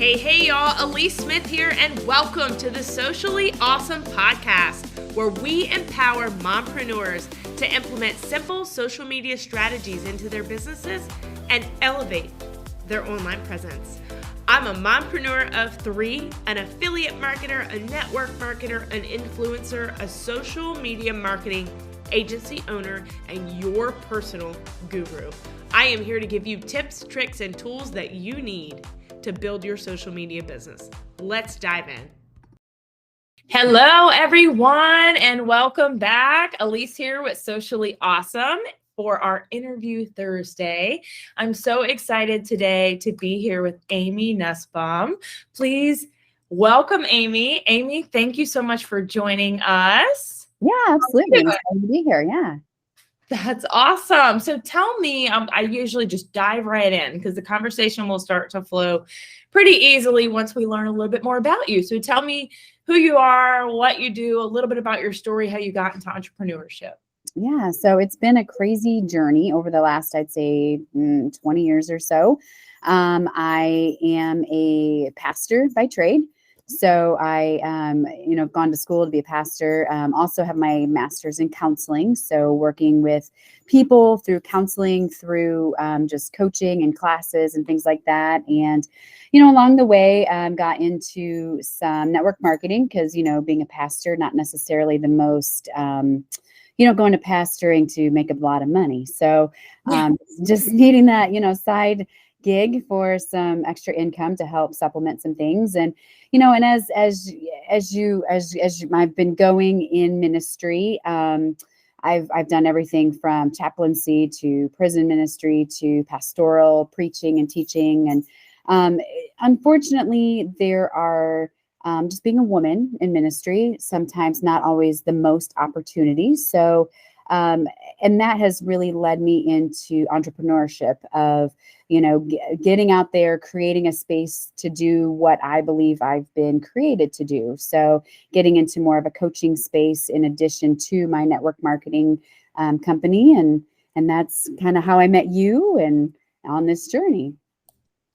Hey, y'all, Alyece Smith here, and welcome to the Socially Ausome podcast, where we empower mompreneurs to implement simple social media strategies into their businesses and elevate their online presence. I'm a mompreneur of three, an affiliate marketer, a network marketer, an influencer, a social media marketing agency owner, and your personal guru. I am here to give you tips, tricks, and tools that you need to build your social media business. Let's dive in. Hello, everyone, and welcome back. Alyece here with Socially Ausome for our interview Thursday. I'm so excited today to be here with Amy Nussbaum. Please welcome Amy. Amy, thank you so much for joining us. Yeah, absolutely. I'm excited to be here. Yeah. That's awesome. So tell me, I usually just dive right in because the conversation will start to flow pretty easily once we learn a little bit more about you. So tell me who you are, what you do, a little bit about your story, how you got into entrepreneurship. Yeah. So it's been a crazy journey over the last, I'd say, 20 years or so. I am a pastor by trade. So I, have gone to school to be a pastor. Also have my master's in counseling. So working with people through counseling, through just coaching and classes and things like that. And, along the way, got into some network marketing because, being a pastor, not necessarily the most, going to pastoring to make a lot of money. So just needing that, side gig for some extra income to help supplement some things. And and as I've been going in ministry, I've done everything from chaplaincy to prison ministry to pastoral preaching and teaching. And unfortunately, there are just being a woman in ministry, sometimes not always the most opportunities. So and that has really led me into entrepreneurship of, getting out there, creating a space to do what I believe I've been created to do. So getting into more of a coaching space in addition to my network marketing company. And that's kind of how I met you and on this journey.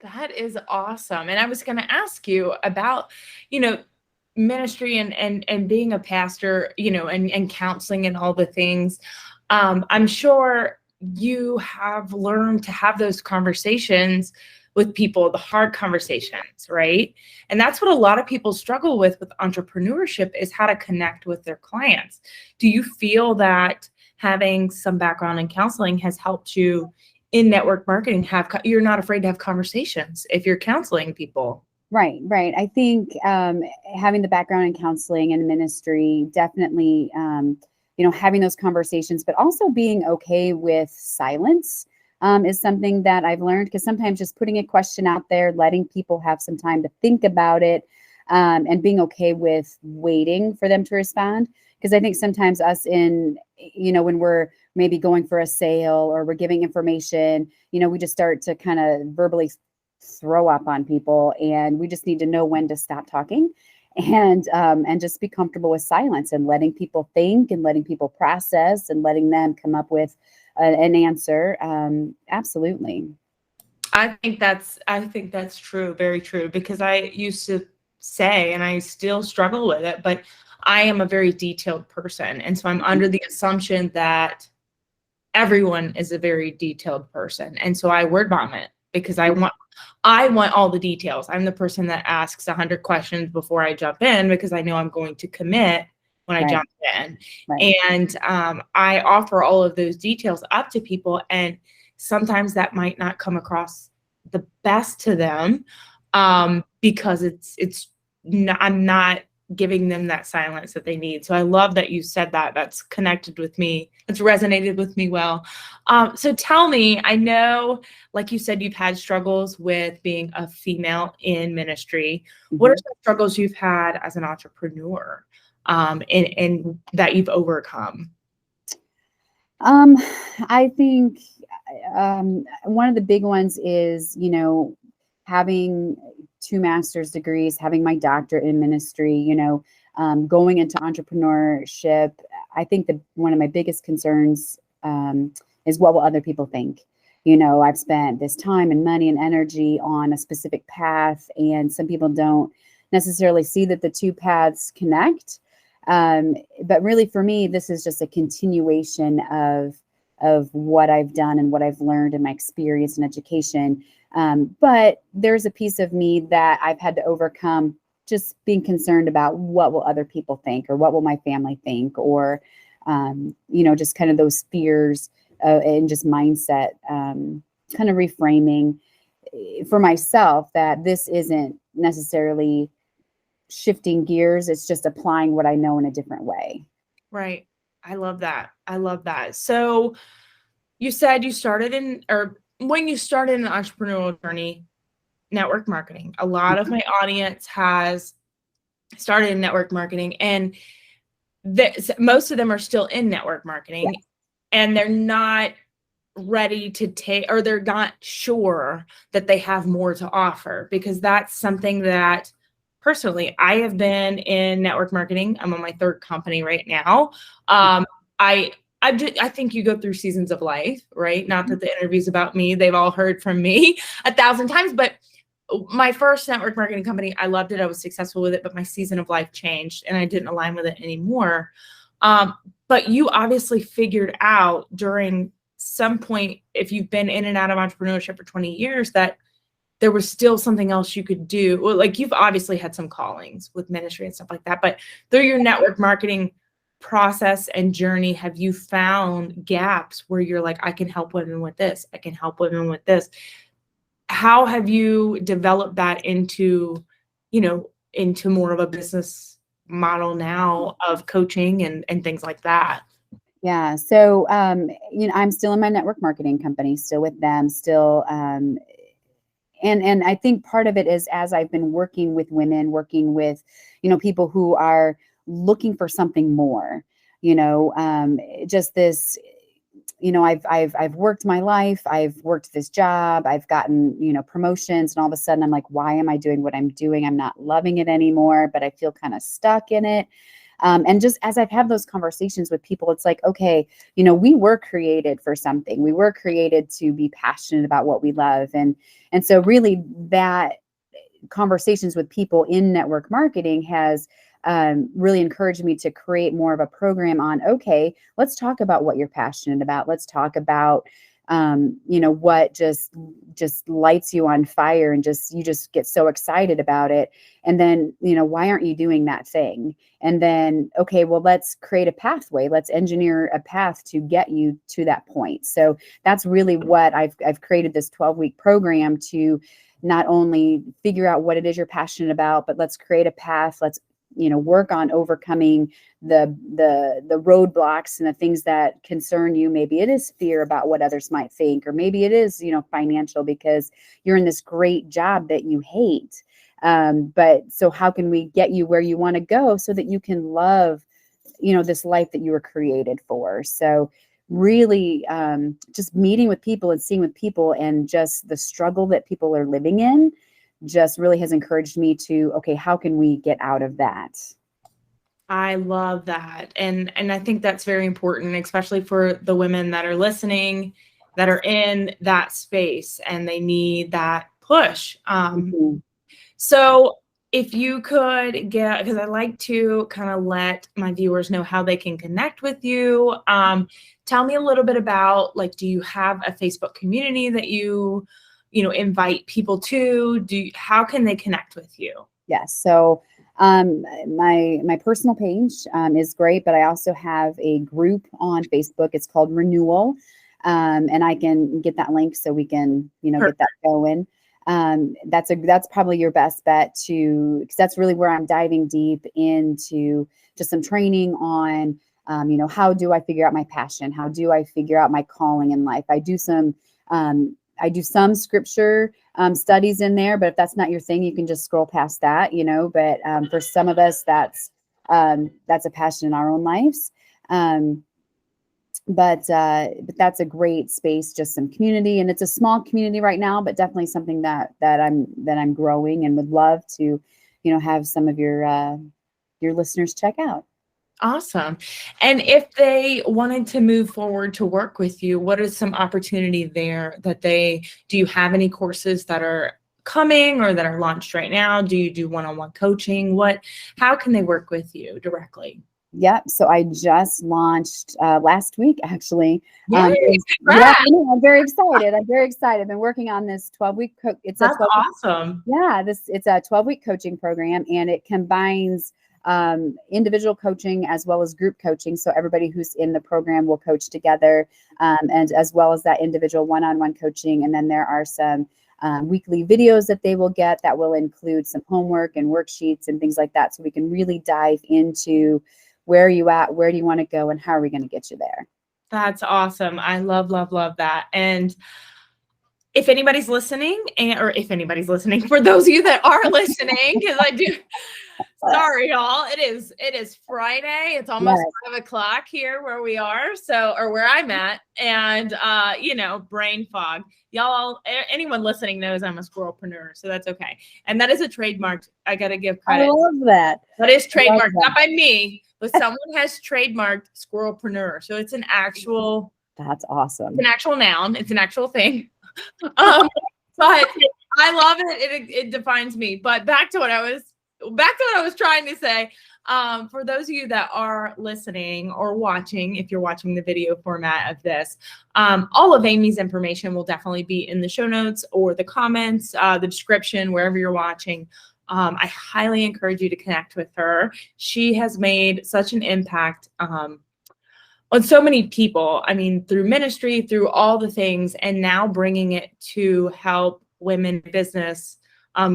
That is awesome. And I was going to ask you about, ministry and being a pastor, and counseling and all the things. I'm sure you have learned to have those conversations with people, the hard conversations, right? And that's what a lot of people struggle with entrepreneurship is how to connect with their clients. Do you feel that having some background in counseling has helped you in network marketing? You're not afraid to have conversations if you're counseling people? Right. I think having the background in counseling and ministry definitely, having those conversations, but also being okay with silence is something that I've learned, because sometimes just putting a question out there, letting people have some time to think about it, and being okay with waiting for them to respond. Because I think sometimes us when we're maybe going for a sale or we're giving information, we just start to kind of verbally throw up on people, and we just need to know when to stop talking and just be comfortable with silence and letting people think and letting people process and letting them come up with an answer. Absolutely. I think that's true. Very true. Because I used to say, and I still struggle with it, but I am a very detailed person. And so I'm under the assumption that everyone is a very detailed person. And so I word vomit because I want all the details. I'm the person that asks 100 questions before I jump in because I know I'm going to commit when I jump in. Right. And I offer all of those details up to people. And sometimes that might not come across the best to them because I'm not giving them that silence that they need. So I love that you said that. That's connected with me. It's resonated with me well. So tell me, I know, like you said, you've had struggles with being a female in ministry. Mm-hmm. What are some struggles you've had as an entrepreneur and that you've overcome? I think one of the big ones is, having 2 master's degrees, having my doctorate in ministry, going into entrepreneurship. I think one of my biggest concerns is what will other people think? I've spent this time and money and energy on a specific path, and some people don't necessarily see that the two paths connect. But really for me, this is just a continuation of what I've done and what I've learned in my experience and education. But there's a piece of me that I've had to overcome, just being concerned about what will other people think, or what will my family think, or, just kind of those fears and just mindset, kind of reframing for myself that this isn't necessarily shifting gears. It's just applying what I know in a different way. Right. I love that. I love that. So you said you started when you started an entrepreneurial journey, network marketing. A lot of my audience has started in network marketing, and most of them are still in network marketing. Yes. And they're not ready to take, or they're not sure that they have more to offer, because that's something that personally I have been in network marketing. I'm on my third company right now. I think you go through seasons of life, right? Not that the interview's about me. They've all heard from me 1,000 times, but my first network marketing company, I loved it. I was successful with it, but my season of life changed and I didn't align with it anymore. But you obviously figured out during some point, if you've been in and out of entrepreneurship for 20 years, that there was still something else you could do. Well, like, you've obviously had some callings with ministry and stuff like that, but through your network marketing process and journey, have you found gaps where you're like, I can help women with this, I can help women with this? How have you developed that into more of a business model now of coaching and things like that? Yeah. So, I'm still in my network marketing company, still with them, still, and I think part of it is, as I've been working with women, working with, people who are looking for something more, just this, I've worked my life, I've worked this job, I've gotten, promotions, and all of a sudden I'm like, why am I doing what I'm doing? I'm not loving it anymore, but I feel kind of stuck in it. And just as I've had those conversations with people, it's like, okay, we were created for something. We were created to be passionate about what we love. And so really that conversations with people in network marketing has really encouraged me to create more of a program on, okay, let's talk about what you're passionate about. Let's talk about, what just lights you on fire, and you just get so excited about it. And then, why aren't you doing that thing? And then, okay, well, let's create a pathway. Let's engineer a path to get you to that point. So that's really what I've created this 12-week program to not only figure out what it is you're passionate about, but let's create a path. Let's work on overcoming the roadblocks and the things that concern you. Maybe it is fear about what others might think, or maybe it is, financial, because you're in this great job that you hate. But so how can we get you where you want to go so that you can love, this life that you were created for? So really, just meeting with people and seeing with people, and just the struggle that people are living in, just really has encouraged me to, okay, how can we get out of that? I love that. And I think that's very important, especially for the women that are listening, that are in that space and they need that push. So if you could because I like to kind of let my viewers know how they can connect with you. Tell me a little bit about, like, do you have a Facebook community that you invite people to? How can they connect with you? Yes. So my personal page is great, but I also have a group on Facebook. It's called Renewal. And I can get that link so we can, get that going. That's probably your best bet, because that's really where I'm diving deep into just some training on, how do I figure out my passion? How do I figure out my calling in life? I do some scripture studies in there, but if that's not your thing, you can just scroll past that, but for some of us, that's a passion in our own lives. But that's a great space, just some community, and it's a small community right now, but definitely something that I'm growing, and would love to, have some of your listeners check out. Awesome. And if they wanted to move forward to work with you, what is some opportunity there that do you have any courses that are coming or that are launched right now? Do you do one-on-one coaching? How can they work with you directly? Yep. So I just launched last week, actually. Yay, Yeah, congrats. I know, I'm very excited. I'm very excited. I've been working on this 12-week. It's a That's 12. awesome. Yeah, it's a 12-week coaching program, and it combines individual coaching as well as group coaching. So everybody who's in the program will coach together, and as well as that individual one-on-one coaching. And then there are some weekly videos that they will get that will include some homework and worksheets and things like that. So we can really dive into where are you at, where do you want to go, and how are we going to get you there? That's awesome. I love, love, love that. And if anybody's listening, or if anybody's listening, for those of you that are listening, because I do, sorry, y'all. It is Friday. It's almost Yes. 5 o'clock here where we are. So, or where I'm at. And, brain fog. Y'all, anyone listening knows I'm a squirrelpreneur. So that's okay. And that is a trademark. I got to give I credit. love that. That is I love trademarked, that. not by me, but someone has trademarked squirrelpreneur. So it's an actual noun. It's an actual thing. But I love it. It defines me. But back to what I was trying to say. For those of you that are listening or watching, if you're watching the video format of this, all of Amy's information will definitely be in the show notes or the comments, the description, wherever you're watching. I highly encourage you to connect with her. She has made such an impact on so many people. I mean, through ministry, through all the things, and now bringing it to help women in business,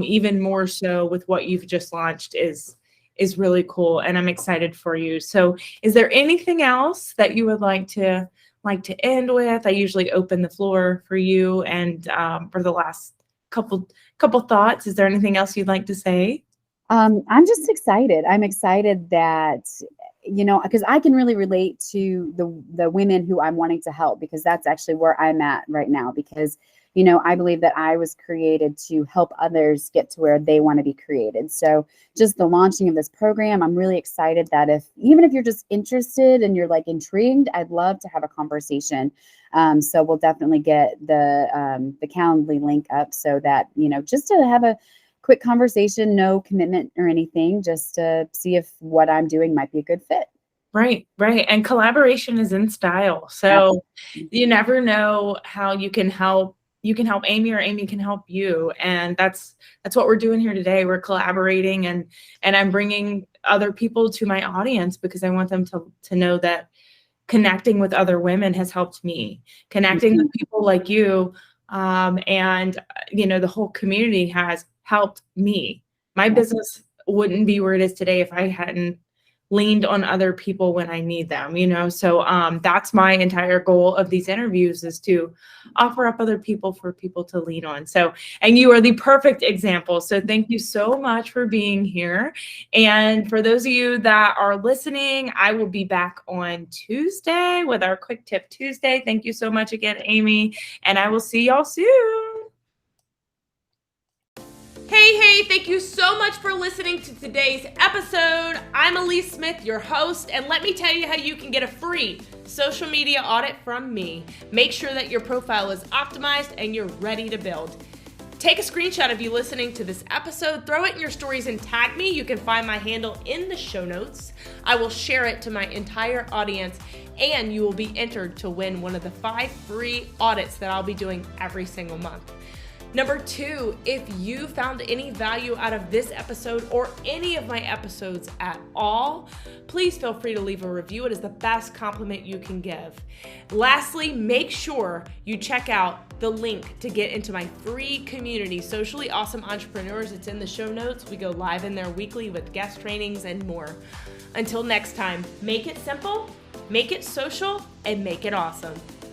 even more so with what you've just launched is really cool. And I'm excited for you. So is there anything else that you would like to end with? I usually open the floor for you and for the last couple thoughts. Is there anything else you'd like to say? I'm just excited. I'm excited that, because I can really relate to the women who I'm wanting to help, because that's actually where I'm at right now. Because, I believe that I was created to help others get to where they want to be created. So just the launching of this program, I'm really excited that even if you're just interested and you're like intrigued, I'd love to have a conversation. So we'll definitely get the Calendly link up so that, just to have a quick conversation, no commitment or anything, just to see if what I'm doing might be a good fit. Right. And collaboration is in style. So you never know how you can help. You can help Amy, or Amy can help you. And that's what we're doing here today. We're collaborating, and I'm bringing other people to my audience because I want them to know that connecting with other women has helped me. Connecting with people like you, and the whole community has helped me. My business wouldn't be where it is today if I hadn't leaned on other people when I need them, So that's my entire goal of these interviews, is to offer up other people for people to lean on. So, and you are the perfect example. So thank you so much for being here. And for those of you that are listening, I will be back on Tuesday with our Quick Tip Tuesday. Thank you so much again, Amy. And I will see y'all soon. Hey, thank you so much for listening to today's episode. I'm Alyece Smith, your host, and let me tell you how you can get a free social media audit from me. Make sure that your profile is optimized and you're ready to build. Take a screenshot of you listening to this episode, throw it in your stories and tag me. You can find my handle in the show notes. I will share it to my entire audience, and you will be entered to win one of the 5 free audits that I'll be doing every single month. Number 2, if you found any value out of this episode or any of my episodes at all, please feel free to leave a review. It is the best compliment you can give. Lastly, make sure you check out the link to get into my free community, Socially Awesome Entrepreneurs. It's in the show notes. We go live in there weekly with guest trainings and more. Until next time, make it simple, make it social, and make it awesome.